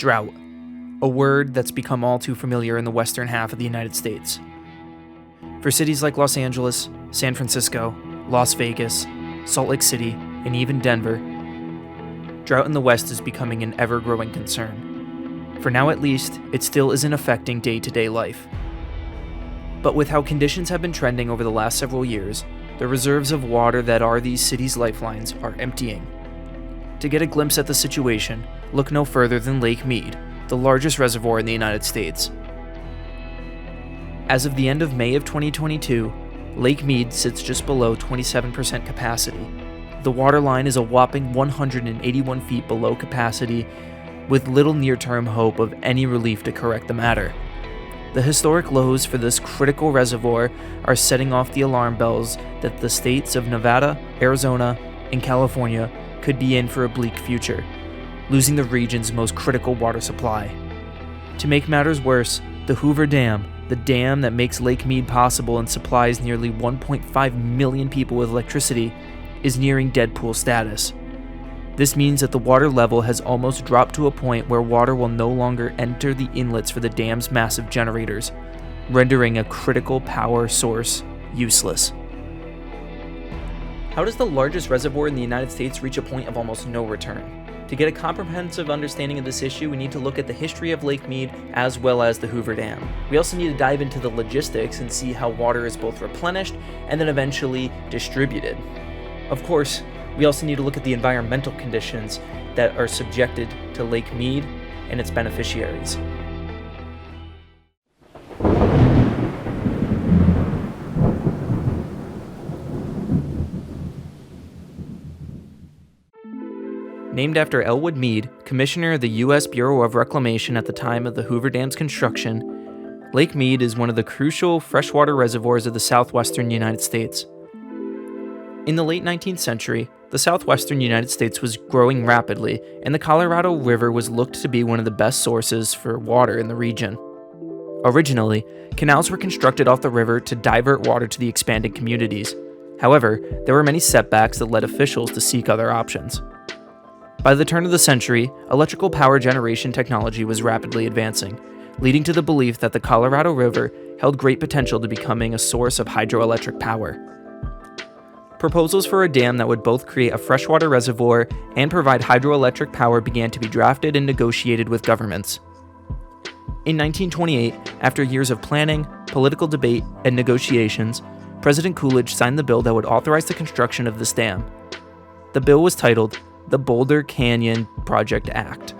Drought, a word that's become all too familiar in the western half of the United States. For cities like Los Angeles, San Francisco, Las Vegas, Salt Lake City, and even Denver, drought in the West is becoming an ever-growing concern. For now at least, it still isn't affecting day-to-day life. But with how conditions have been trending over the last several years, the reserves of water that are these cities' lifelines are emptying. To get a glimpse at the situation, look no further than Lake Mead, the largest reservoir in the United States. As of the end of May of 2022, Lake Mead sits just below 27% capacity. The water line is a whopping 181 feet below capacity, with little near-term hope of any relief to correct the matter. The historic lows for this critical reservoir are setting off the alarm bells that the states of Nevada, Arizona, and California could be in for a bleak future, losing the region's most critical water supply. To make matters worse, the Hoover Dam, the dam that makes Lake Mead possible and supplies nearly 1.5 million people with electricity, is nearing dead pool status. This means that the water level has almost dropped to a point where water will no longer enter the inlets for the dam's massive generators, rendering a critical power source useless. How does the largest reservoir in the United States reach a point of almost no return? To get a comprehensive understanding of this issue, we need to look at the history of Lake Mead as well as the Hoover Dam. We also need to dive into the logistics and see how water is both replenished and then eventually distributed. Of course, we also need to look at the environmental conditions that are subjected to Lake Mead and its beneficiaries. Named after Elwood Mead, commissioner of the U.S. Bureau of Reclamation at the time of the Hoover Dam's construction, Lake Mead is one of the crucial freshwater reservoirs of the southwestern United States. In the late 19th century, the southwestern United States was growing rapidly, and the Colorado River was looked to be one of the best sources for water in the region. Originally, canals were constructed off the river to divert water to the expanding communities. However, there were many setbacks that led officials to seek other options. By the turn of the century, electrical power generation technology was rapidly advancing, leading to the belief that the Colorado River held great potential to becoming a source of hydroelectric power. Proposals for a dam that would both create a freshwater reservoir and provide hydroelectric power began to be drafted and negotiated with governments. In 1928, after years of planning, political debate, and negotiations, President Coolidge signed the bill that would authorize the construction of this dam. The bill was titled the Boulder Canyon Project Act.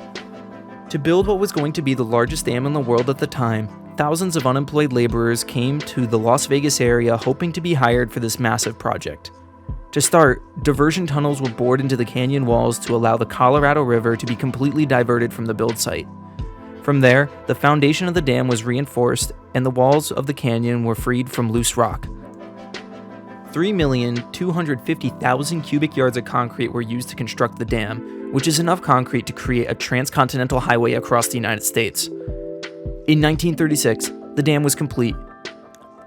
To build what was going to be the largest dam in the world at the time, thousands of unemployed laborers came to the Las Vegas area hoping to be hired for this massive project. To start, diversion tunnels were bored into the canyon walls to allow the Colorado River to be completely diverted from the build site. From there, the foundation of the dam was reinforced and the walls of the canyon were freed from loose rock. 3,250,000 cubic yards of concrete were used to construct the dam, which is enough concrete to create a transcontinental highway across the United States. In 1936, the dam was complete.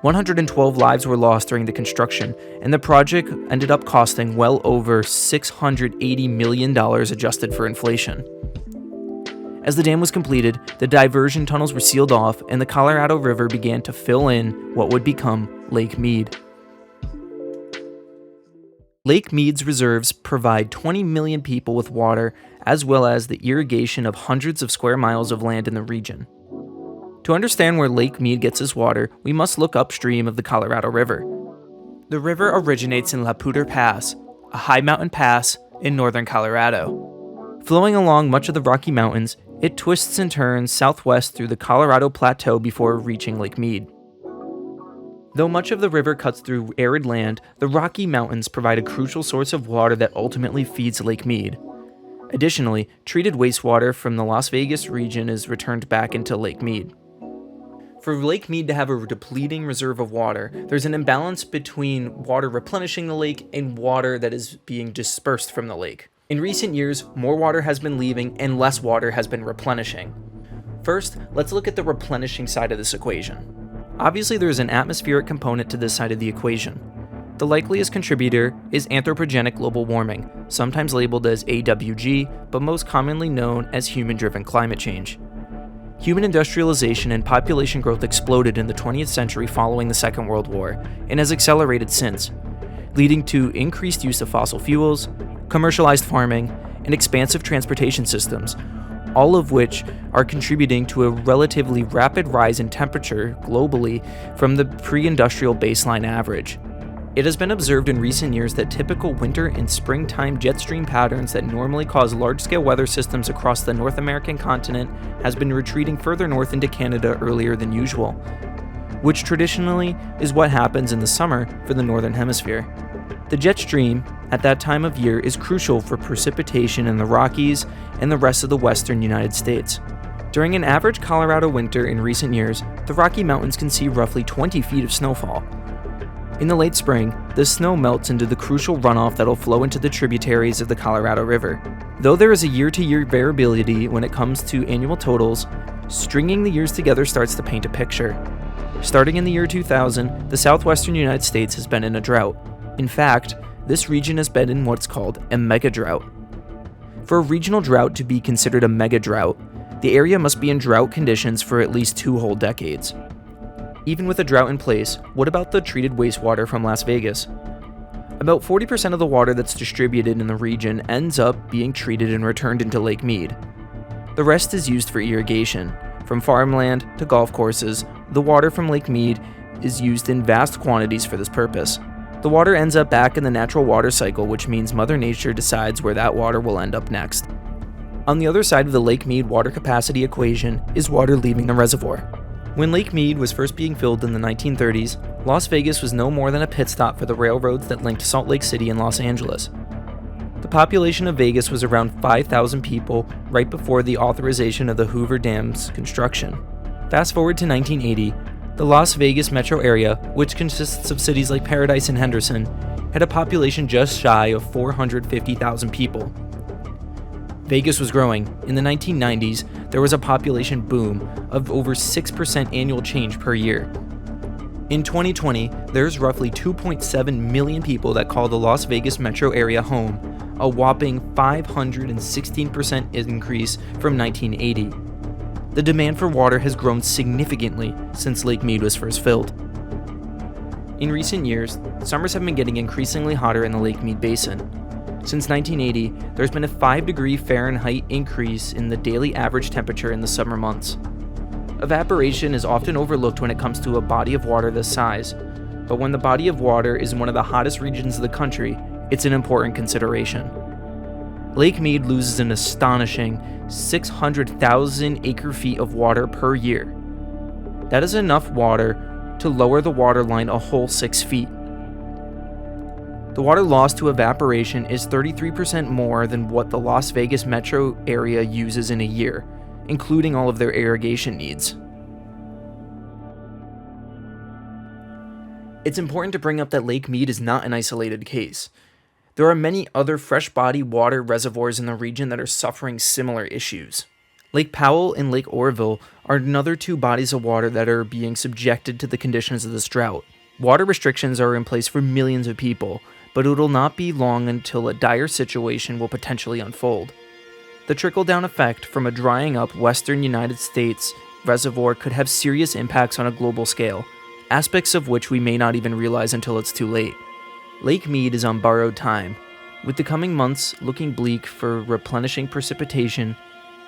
112 lives were lost during the construction, and the project ended up costing well over $680 million adjusted for inflation. As the dam was completed, the diversion tunnels were sealed off, and the Colorado River began to fill in what would become Lake Mead. Lake Mead's reserves provide 20 million people with water, as well as the irrigation of hundreds of square miles of land in the region. To understand where Lake Mead gets its water, we must look upstream of the Colorado River. The river originates in Laputa Pass, a high mountain pass in northern Colorado. Flowing along much of the Rocky Mountains, it twists and turns southwest through the Colorado Plateau before reaching Lake Mead. Though much of the river cuts through arid land, the Rocky Mountains provide a crucial source of water that ultimately feeds Lake Mead. Additionally, treated wastewater from the Las Vegas region is returned back into Lake Mead. For Lake Mead to have a depleting reserve of water, there's an imbalance between water replenishing the lake and water that is being dispersed from the lake. In recent years, more water has been leaving and less water has been replenishing. First, let's look at the replenishing side of this equation. Obviously, there is an atmospheric component to this side of the equation. The likeliest contributor is anthropogenic global warming, sometimes labeled as AWG, but most commonly known as human-driven climate change. Human industrialization and population growth exploded in the 20th century following the Second World War, and has accelerated since, leading to increased use of fossil fuels, commercialized farming, and expansive transportation systems, all of which are contributing to a relatively rapid rise in temperature globally from the pre-industrial baseline average. It has been observed in recent years that typical winter and springtime jet stream patterns that normally cause large-scale weather systems across the North American continent has been retreating further north into Canada earlier than usual, which traditionally is what happens in the summer for the Northern Hemisphere. The jet stream at that time of year is crucial for precipitation in the Rockies and the rest of the western United States. During an average Colorado winter in recent years, the Rocky Mountains can see roughly 20 feet of snowfall. In the late spring, the snow melts into the crucial runoff that'll flow into the tributaries of the Colorado River. Though there is a year-to-year variability when it comes to annual totals, stringing the years together starts to paint a picture. Starting in the year 2000, the southwestern United States has been in a drought. In fact, this region has been in what's called a mega drought. For a regional drought to be considered a mega drought, the area must be in drought conditions for at least 2 whole decades. Even with a drought in place, what about the treated wastewater from Las Vegas? About 40% of the water that's distributed in the region ends up being treated and returned into Lake Mead. The rest is used for irrigation. From farmland to golf courses, the water from Lake Mead is used in vast quantities for this purpose. The water ends up back in the natural water cycle, which means Mother Nature decides where that water will end up next. On the other side of the Lake Mead water capacity equation is water leaving the reservoir. When Lake Mead was first being filled in the 1930s, Las Vegas was no more than a pit stop for the railroads that linked Salt Lake City and Los Angeles. The population of Vegas was around 5,000 people right before the authorization of the Hoover Dam's construction. Fast forward to 1980, the Las Vegas metro area, which consists of cities like Paradise and Henderson, had a population just shy of 450,000 people. Vegas was growing. In the 1990s, there was a population boom of over 6% annual change per year. In 2020, there's roughly 2.7 million people that call the Las Vegas metro area home, a whopping 516% increase from 1980. The demand for water has grown significantly since Lake Mead was first filled. In recent years, summers have been getting increasingly hotter in the Lake Mead Basin. Since 1980, there's been a 5-degree Fahrenheit increase in the daily average temperature in the summer months. Evaporation is often overlooked when it comes to a body of water this size, but when the body of water is in one of the hottest regions of the country, it's an important consideration. Lake Mead loses an astonishing 600,000 acre-feet of water per year. That is enough water to lower the water line a whole 6 feet. The water lost to evaporation is 33% more than what the Las Vegas metro area uses in a year, including all of their irrigation needs. It's important to bring up that Lake Mead is not an isolated case. There are many other fresh body water reservoirs in the region that are suffering similar issues. Lake Powell and Lake Oroville are another 2 bodies of water that are being subjected to the conditions of this drought. Water restrictions are in place for millions of people, but it will not be long until a dire situation will potentially unfold. The trickle-down effect from a drying up western United States reservoir could have serious impacts on a global scale, aspects of which we may not even realize until it's too late. Lake Mead is on borrowed time. With the coming months looking bleak for replenishing precipitation,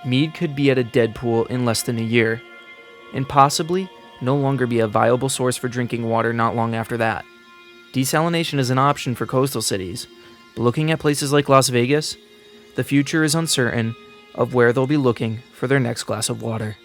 Mead could be at a dead pool in less than a year, and possibly no longer be a viable source for drinking water not long after that. Desalination is an option for coastal cities, but looking at places like Las Vegas, the future is uncertain of where they'll be looking for their next glass of water.